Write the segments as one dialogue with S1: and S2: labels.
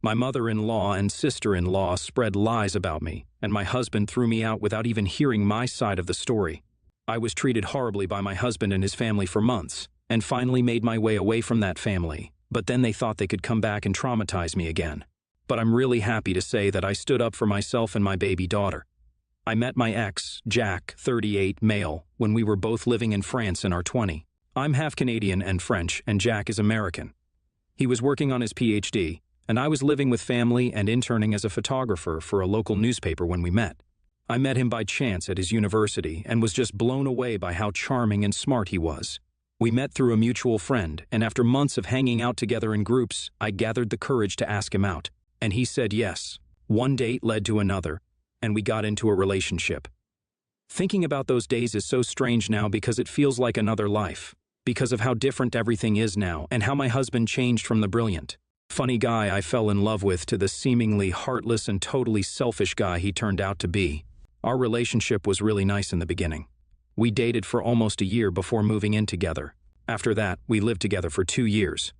S1: My mother-in-law and sister-in-law spread lies about me, and my husband threw me out without even hearing my side of the story. I was treated horribly by my husband and his family for months, and finally made my way away from that family, but then they thought they could come back and traumatize me again. But I'm really happy to say that I stood up for myself and my baby daughter. I met my ex, Jack, 38, male, when we were both living in France in our 20s. I'm half Canadian and French, and Jack is American. He was working on his PhD, and I was living with family and interning as a photographer for a local newspaper when we met. I met him by chance at his university and was just blown away by how charming and smart he was. We met through a mutual friend, and after months of hanging out together in groups, I gathered the courage to ask him out, and he said yes. One date led to another, and we got into a relationship. Thinking about those days is so strange now because it feels like another life, because of how different everything is now and how my husband changed from the brilliant, funny guy I fell in love with to the seemingly heartless and totally selfish guy he turned out to be. Our relationship was really nice in the beginning. We dated for almost a year before moving in together. After that, we lived together for 2 years.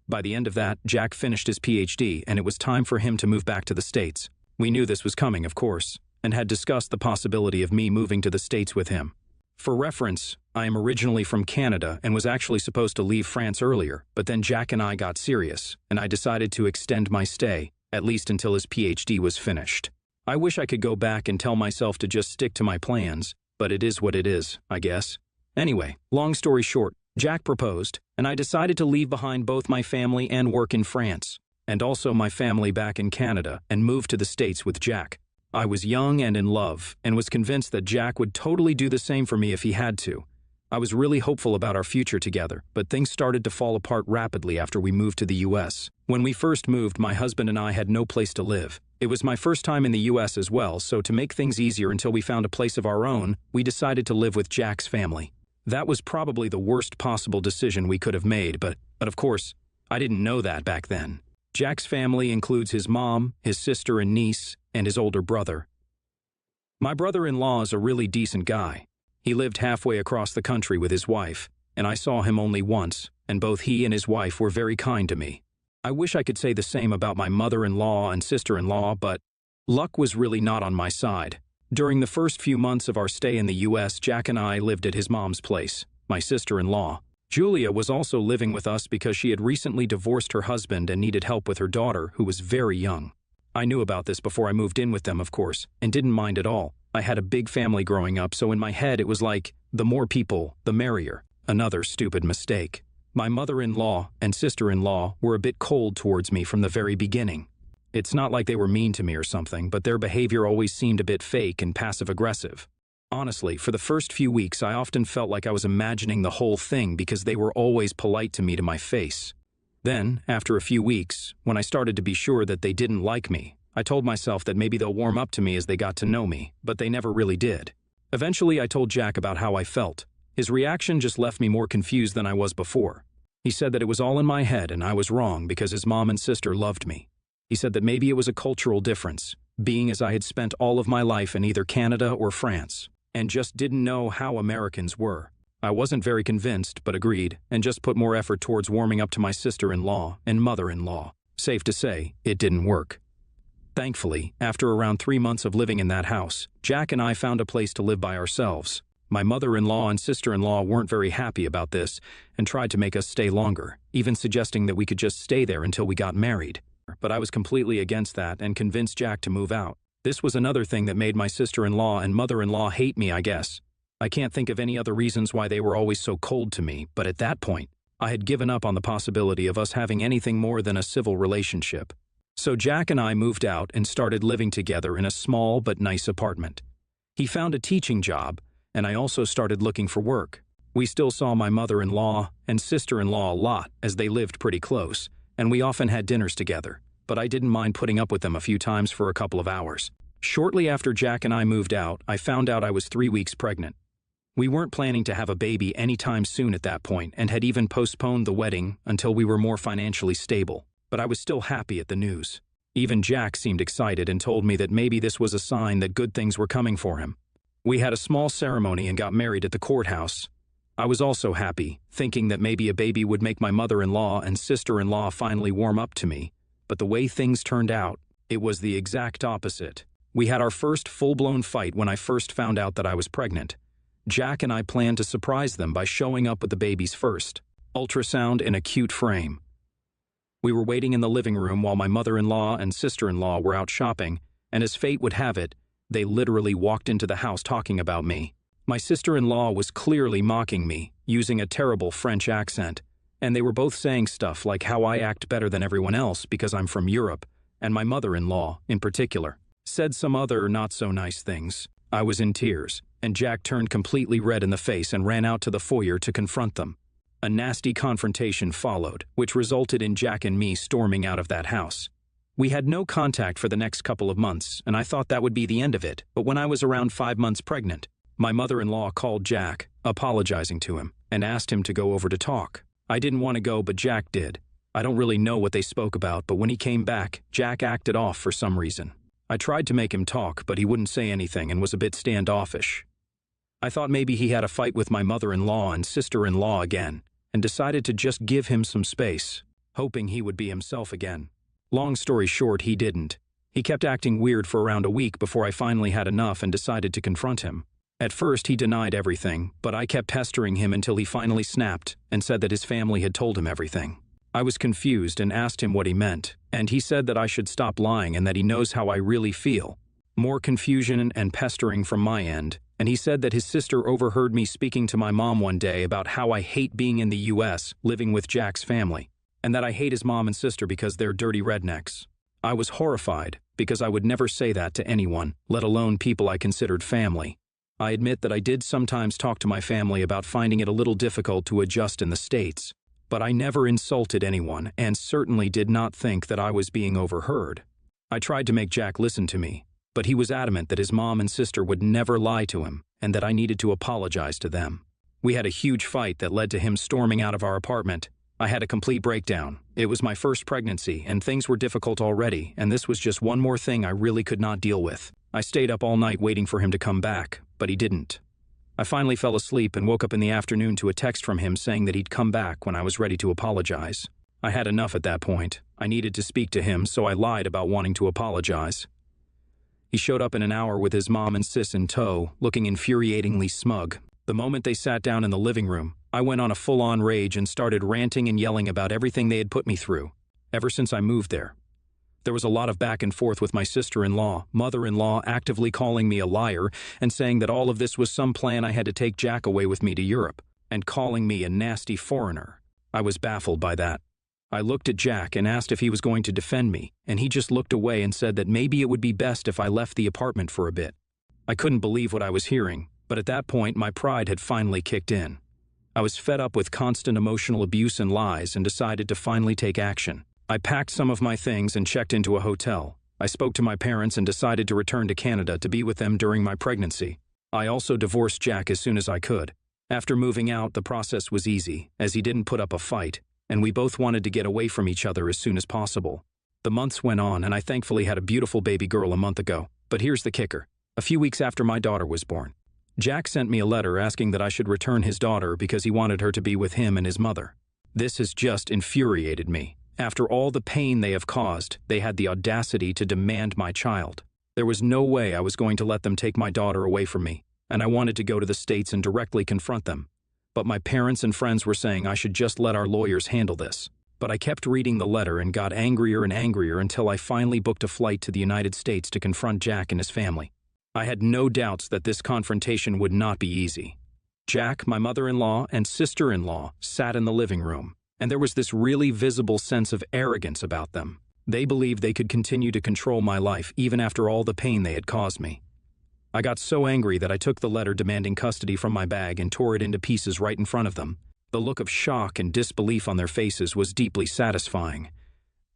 S1: By the end of that, Jack finished his PhD and it was time for him to move back to the States. We knew this was coming, of course, and had discussed the possibility of me moving to the States with him. For reference, I am originally from Canada and was actually supposed to leave France earlier, but then Jack and I got serious, and I decided to extend my stay, at least until his PhD was finished. I wish I could go back and tell myself to just stick to my plans, but it is what it is, I guess. Anyway, long story short, Jack proposed, and I decided to leave behind both my family and work in France, and also my family back in Canada, and move to the States with Jack. I was young and in love, and was convinced that Jack would totally do the same for me if he had to. I was really hopeful about our future together, but things started to fall apart rapidly after we moved to the US. When we first moved, my husband and I had no place to live. It was my first time in the US as well, so to make things easier until we found a place of our own, we decided to live with Jack's family. That was probably the worst possible decision we could have made, but of course, I didn't know that back then. Jack's family includes his mom, his sister and niece, and his older brother. My brother-in-law is a really decent guy. He lived halfway across the country with his wife, and I saw him only once, and both he and his wife were very kind to me. I wish I could say the same about my mother-in-law and sister-in-law, but luck was really not on my side. During the first few months of our stay in the US, Jack and I lived at his mom's place, my sister-in-law. Julia was also living with us because she had recently divorced her husband and needed help with her daughter, who was very young. I knew about this before I moved in with them, of course, and didn't mind at all. I had a big family growing up, so in my head it was like, the more people, the merrier. Another stupid mistake. My mother-in-law and sister-in-law were a bit cold towards me from the very beginning. It's not like they were mean to me or something, but their behavior always seemed a bit fake and passive-aggressive. Honestly, for the first few weeks, I often felt like I was imagining the whole thing because they were always polite to me to my face. Then, after a few weeks, when I started to be sure that they didn't like me, I told myself that maybe they'll warm up to me as they got to know me, but they never really did. Eventually, I told Jack about how I felt. His reaction just left me more confused than I was before. He said that it was all in my head and I was wrong because his mom and sister loved me. He said that maybe it was a cultural difference, being as I had spent all of my life in either Canada or France, and just didn't know how Americans were. I wasn't very convinced, but agreed, and just put more effort towards warming up to my sister-in-law and mother-in-law. Safe to say, it didn't work. Thankfully, after around 3 months of living in that house, Jack and I found a place to live by ourselves. My mother-in-law and sister-in-law weren't very happy about this and tried to make us stay longer, even suggesting that we could just stay there until we got married. But I was completely against that and convinced Jack to move out. This was another thing that made my sister-in-law and mother-in-law hate me, I guess. I can't think of any other reasons why they were always so cold to me, but at that point, I had given up on the possibility of us having anything more than a civil relationship. So Jack and I moved out and started living together in a small but nice apartment. He found a teaching job, and I also started looking for work. We still saw my mother-in-law and sister-in-law a lot as they lived pretty close, and we often had dinners together, but I didn't mind putting up with them a few times for a couple of hours. Shortly after Jack and I moved out, I found out I was 3 weeks pregnant. We weren't planning to have a baby anytime soon at that point and had even postponed the wedding until we were more financially stable, but I was still happy at the news. Even Jack seemed excited and told me that maybe this was a sign that good things were coming for him. We had a small ceremony and got married at the courthouse. I was also happy, thinking that maybe a baby would make my mother-in-law and sister-in-law finally warm up to me, but the way things turned out, it was the exact opposite. We had our first full-blown fight when I first found out that I was pregnant. Jack and I planned to surprise them by showing up with the babies first. Ultrasound in a cute frame. We were waiting in the living room while my mother-in-law and sister-in-law were out shopping, and as fate would have it, they literally walked into the house talking about me. My sister-in-law was clearly mocking me, using a terrible French accent, and they were both saying stuff like how I act better than everyone else because I'm from Europe, and my mother-in-law, in particular, said some other not-so-nice things. I was in tears, and Jack turned completely red in the face and ran out to the foyer to confront them. A nasty confrontation followed, which resulted in Jack and me storming out of that house. We had no contact for the next couple of months, and I thought that would be the end of it, but when I was around 5 months pregnant, my mother-in-law called Jack, apologizing to him, and asked him to go over to talk. I didn't want to go, but Jack did. I don't really know what they spoke about, but when he came back, Jack acted off for some reason. I tried to make him talk, but he wouldn't say anything and was a bit standoffish. I thought maybe he had a fight with my mother-in-law and sister-in-law again, and decided to just give him some space, hoping he would be himself again. Long story short, he didn't. He kept acting weird for around a week before I finally had enough and decided to confront him. At first, he denied everything, but I kept pestering him until he finally snapped and said that his family had told him everything. I was confused and asked him what he meant, and he said that I should stop lying and that he knows how I really feel. More confusion and pestering from my end, and he said that his sister overheard me speaking to my mom one day about how I hate being in the US, living with Jack's family, and that I hate his mom and sister because they're dirty rednecks. I was horrified, because I would never say that to anyone, let alone people I considered family. I admit that I did sometimes talk to my family about finding it a little difficult to adjust in the States, but I never insulted anyone and certainly did not think that I was being overheard. I tried to make Jack listen to me, but he was adamant that his mom and sister would never lie to him and that I needed to apologize to them. We had a huge fight that led to him storming out of our apartment. I had a complete breakdown. It was my first pregnancy, and things were difficult already, and this was just one more thing I really could not deal with. I stayed up all night waiting for him to come back, but he didn't. I finally fell asleep and woke up in the afternoon to a text from him saying that he'd come back when I was ready to apologize. I had enough at that point. I needed to speak to him, so I lied about wanting to apologize. He showed up in an hour with his mom and sis in tow, looking infuriatingly smug. The moment they sat down in the living room, I went on a full-on rage and started ranting and yelling about everything they had put me through, ever since I moved there. There was a lot of back and forth with my sister-in-law, mother-in-law actively calling me a liar and saying that all of this was some plan I had to take Jack away with me to Europe, and calling me a nasty foreigner. I was baffled by that. I looked at Jack and asked if he was going to defend me, and he just looked away and said that maybe it would be best if I left the apartment for a bit. I couldn't believe what I was hearing, but at that point my pride had finally kicked in. I was fed up with constant emotional abuse and lies and decided to finally take action. I packed some of my things and checked into a hotel. I spoke to my parents and decided to return to Canada to be with them during my pregnancy. I also divorced Jack as soon as I could. After moving out, the process was easy, as he didn't put up a fight, and we both wanted to get away from each other as soon as possible. The months went on, and I thankfully had a beautiful baby girl a month ago. But here's the kicker. A few weeks after my daughter was born, Jack sent me a letter asking that I should return his daughter because he wanted her to be with him and his mother. This has just infuriated me. After all the pain they have caused, they had the audacity to demand my child. There was no way I was going to let them take my daughter away from me, and I wanted to go to the States and directly confront them. But my parents and friends were saying I should just let our lawyers handle this. But I kept reading the letter and got angrier and angrier until I finally booked a flight to the United States to confront Jack and his family. I had no doubts that this confrontation would not be easy. Jack, my mother-in-law, and sister-in-law sat in the living room, and there was this really visible sense of arrogance about them. They believed they could continue to control my life even after all the pain they had caused me. I got so angry that I took the letter demanding custody from my bag and tore it into pieces right in front of them. The look of shock and disbelief on their faces was deeply satisfying.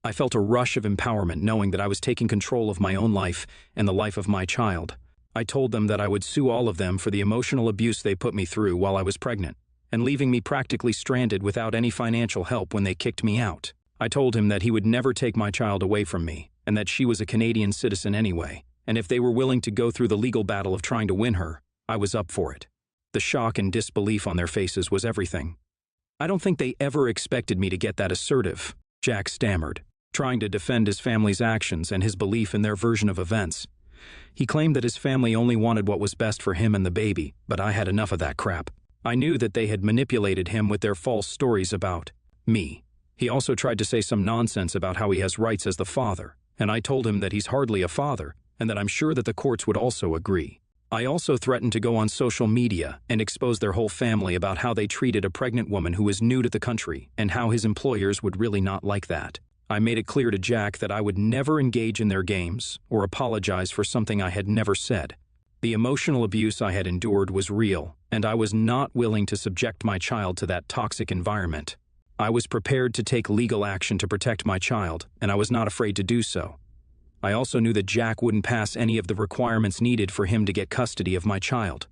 S1: I felt a rush of empowerment knowing that I was taking control of my own life and the life of my child. I told them that I would sue all of them for the emotional abuse they put me through while I was pregnant, and leaving me practically stranded without any financial help when they kicked me out. I told him that he would never take my child away from me, and that she was a Canadian citizen anyway, and if they were willing to go through the legal battle of trying to win her, I was up for it. The shock and disbelief on their faces was everything. I don't think they ever expected me to get that assertive, Jack stammered. trying to defend his family's actions and his belief in their version of events. He claimed that his family only wanted what was best for him and the baby, but I had enough of that crap. I knew that they had manipulated him with their false stories about me. He also tried to say some nonsense about how he has rights as the father, and I told him that he's hardly a father, and that I'm sure that the courts would also agree. I also threatened to go on social media and expose their whole family about how they treated a pregnant woman who was new to the country and how his employers would really not like that. I made it clear to Jack that I would never engage in their games or apologize for something I had never said. The emotional abuse I had endured was real, and I was not willing to subject my child to that toxic environment. I was prepared to take legal action to protect my child, and I was not afraid to do so. I also knew that Jack wouldn't pass any of the requirements needed for him to get custody of my child.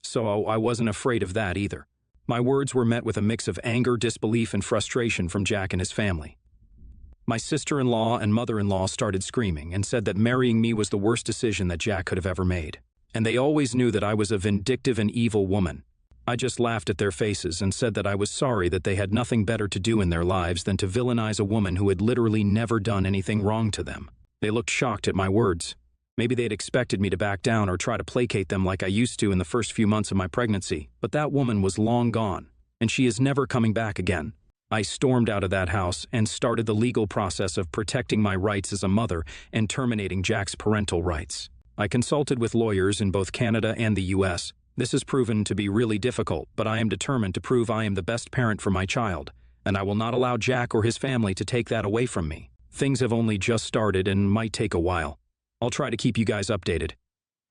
S1: So I wasn't afraid of that either. My words were met with a mix of anger, disbelief, and frustration from Jack and his family. My sister-in-law and mother-in-law started screaming and said that marrying me was the worst decision that Jack could have ever made. And they always knew that I was a vindictive and evil woman. I just laughed at their faces and said that I was sorry that they had nothing better to do in their lives than to villainize a woman who had literally never done anything wrong to them. They looked shocked at my words. Maybe they had expected me to back down or try to placate them like I used to in the first few months of my pregnancy, but that woman was long gone, and she is never coming back again. I stormed out of that house and started the legal process of protecting my rights as a mother and terminating Jack's parental rights. I consulted with lawyers in both Canada and the US. This has proven to be really difficult, but I am determined to prove I am the best parent for my child, and I will not allow Jack or his family to take that away from me. Things have only just started and might take a while. I'll try to keep you guys updated.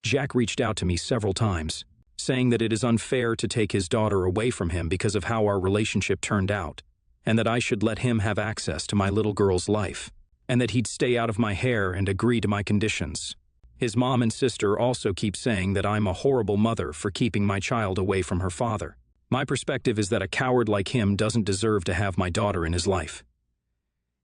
S1: Jack reached out to me several times, saying that it is unfair to take his daughter away from him because of how our relationship turned out, and that I should let him have access to my little girl's life, and that he'd stay out of my hair and agree to my conditions. His mom and sister also keep saying that I'm a horrible mother for keeping my child away from her father. My perspective is that a coward like him doesn't deserve to have my daughter in his life.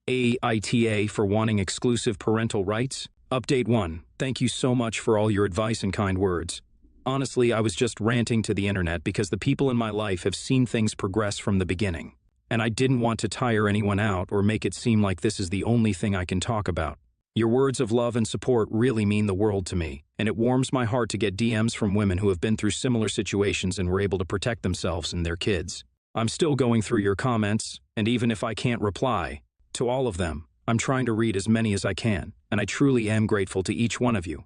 S1: AITA for wanting exclusive parental rights? Update 1. Thank you so much for all your advice and kind words. Honestly, I was just ranting to the internet because the people in my life have seen things progress from the beginning, and I didn't want to tire anyone out or make it seem like this is the only thing I can talk about. Your words of love and support really mean the world to me, and it warms my heart to get DMs from women who have been through similar situations and were able to protect themselves and their kids. I'm still going through your comments, and even if I can't reply to all of them, I'm trying to read as many as I can, and I truly am grateful to each one of you.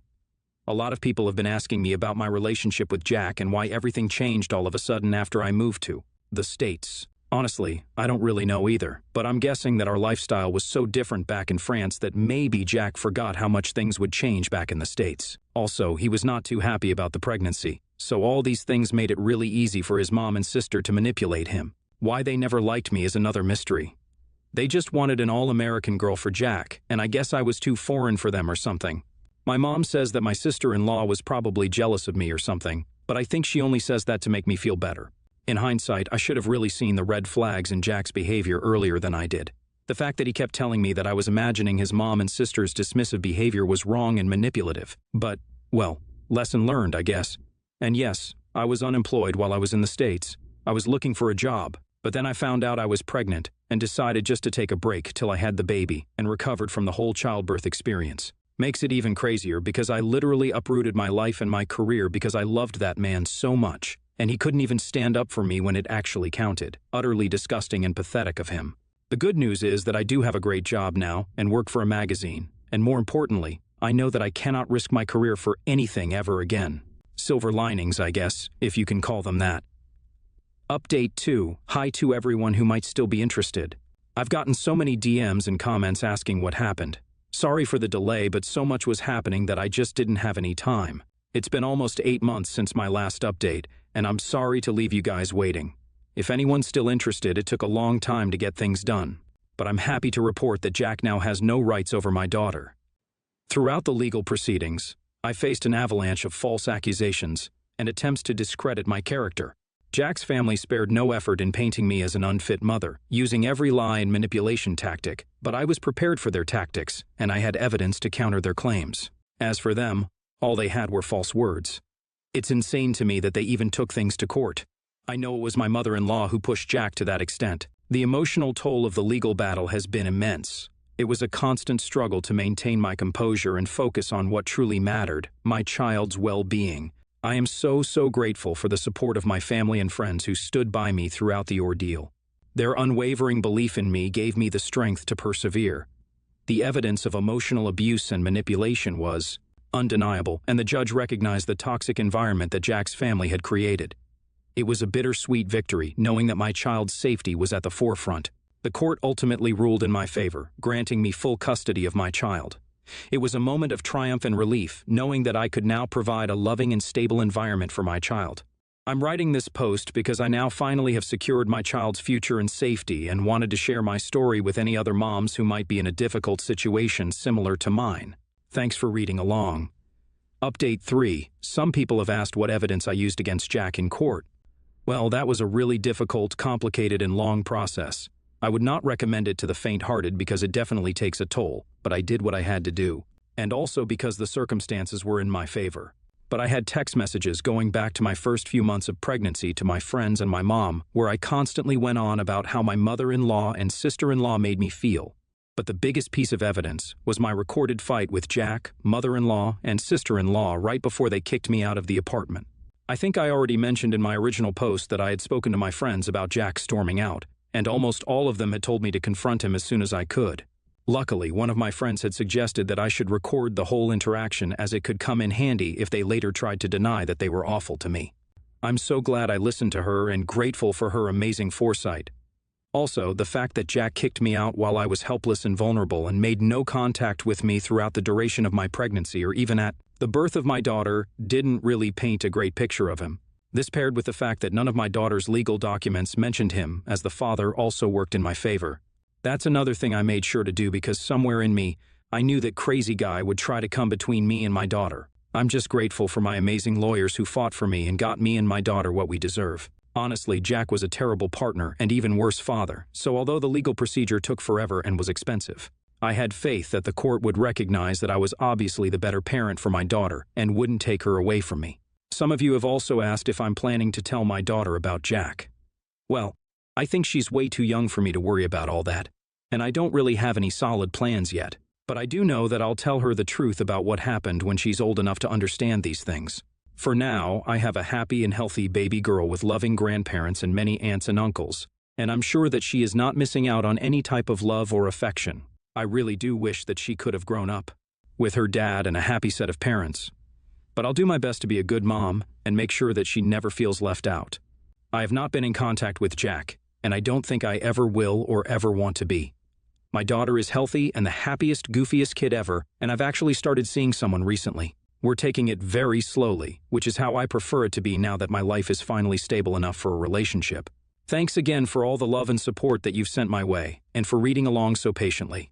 S1: A lot of people have been asking me about my relationship with Jack and why everything changed all of a sudden after I moved to the States. Honestly, I don't really know either, but I'm guessing that our lifestyle was so different back in France that maybe Jack forgot how much things would change back in the States. Also, he was not too happy about the pregnancy, so all these things made it really easy for his mom and sister to manipulate him. Why they never liked me is another mystery. They just wanted an all-American girl for Jack, and I guess I was too foreign for them or something. My mom says that my sister-in-law was probably jealous of me or something, but I think she only says that to make me feel better. In hindsight, I should have really seen the red flags in Jack's behavior earlier than I did. The fact that he kept telling me that I was imagining his mom and sister's dismissive behavior was wrong and manipulative. But, well, lesson learned, I guess. And yes, I was unemployed while I was in the States. I was looking for a job, but then I found out I was pregnant and decided just to take a break till I had the baby and recovered from the whole childbirth experience. Makes it even crazier because I literally uprooted my life and my career because I loved that man so much, and he couldn't even stand up for me when it actually counted. Utterly disgusting and pathetic of him. The good news is that I do have a great job now and work for a magazine, and more importantly, I know that I cannot risk my career for anything ever again. Silver linings, I guess, if you can call them that. Update 2. Hi to everyone who might still be interested. I've gotten so many DMs and comments asking what happened. Sorry for the delay, but so much was happening that I just didn't have any time. It's been almost 8 months since my last update, and I'm sorry to leave you guys waiting. If anyone's still interested, it took a long time to get things done, but I'm happy to report that Jack now has no rights over my daughter. Throughout the legal proceedings, I faced an avalanche of false accusations and attempts to discredit my character. Jack's family spared no effort in painting me as an unfit mother, using every lie and manipulation tactic, but I was prepared for their tactics, and I had evidence to counter their claims. As for them, all they had were false words. It's insane to me that they even took things to court. I know it was my mother-in-law who pushed Jack to that extent. The emotional toll of the legal battle has been immense. It was a constant struggle to maintain my composure and focus on what truly mattered, my child's well-being. I am so grateful for the support of my family and friends who stood by me throughout the ordeal. Their unwavering belief in me gave me the strength to persevere. The evidence of emotional abuse and manipulation was undeniable, and the judge recognized the toxic environment that Jack's family had created. It was a bittersweet victory, knowing that my child's safety was at the forefront. The court ultimately ruled in my favor, granting me full custody of my child. It was a moment of triumph and relief, knowing that I could now provide a loving and stable environment for my child. I'm writing this post because I now finally have secured my child's future and safety and wanted to share my story with any other moms who might be in a difficult situation similar to mine. Thanks for reading along. Update 3. Some people have asked what evidence I used against Jack in court. Well, that was a really difficult, complicated, and long process. I would not recommend it to the faint-hearted because it definitely takes a toll, but I did what I had to do. And also because the circumstances were in my favor. But I had text messages going back to my first few months of pregnancy to my friends and my mom, where I constantly went on about how my mother-in-law and sister-in-law made me feel. But the biggest piece of evidence was my recorded fight with Jack, mother-in-law, and sister-in-law right before they kicked me out of the apartment. I think I already mentioned in my original post that I had spoken to my friends about Jack storming out, and almost all of them had told me to confront him as soon as I could. Luckily, one of my friends had suggested that I should record the whole interaction as it could come in handy if they later tried to deny that they were awful to me. I'm so glad I listened to her and grateful for her amazing foresight. Also, the fact that Jack kicked me out while I was helpless and vulnerable and made no contact with me throughout the duration of my pregnancy or even at the birth of my daughter didn't really paint a great picture of him. This paired with the fact that none of my daughter's legal documents mentioned him as the father also worked in my favor. That's another thing I made sure to do because somewhere in me, I knew that crazy guy would try to come between me and my daughter. I'm just grateful for my amazing lawyers who fought for me and got me and my daughter what we deserve. Honestly, Jack was a terrible partner and even worse father, so although the legal procedure took forever and was expensive, I had faith that the court would recognize that I was obviously the better parent for my daughter and wouldn't take her away from me. Some of you have also asked if I'm planning to tell my daughter about Jack. Well, I think she's way too young for me to worry about all that, and I don't really have any solid plans yet, but I do know that I'll tell her the truth about what happened when she's old enough to understand these things. For now, I have a happy and healthy baby girl with loving grandparents and many aunts and uncles, and I'm sure that she is not missing out on any type of love or affection. I really do wish that she could have grown up with her dad and a happy set of parents. But I'll do my best to be a good mom and make sure that she never feels left out. I have not been in contact with Jack, and I don't think I ever will or ever want to be. My daughter is healthy and the happiest, goofiest kid ever, and I've actually started seeing someone recently. We're taking it very slowly, which is how I prefer it to be now that my life is finally stable enough for a relationship. Thanks again for all the love and support that you've sent my way, and for reading along so patiently.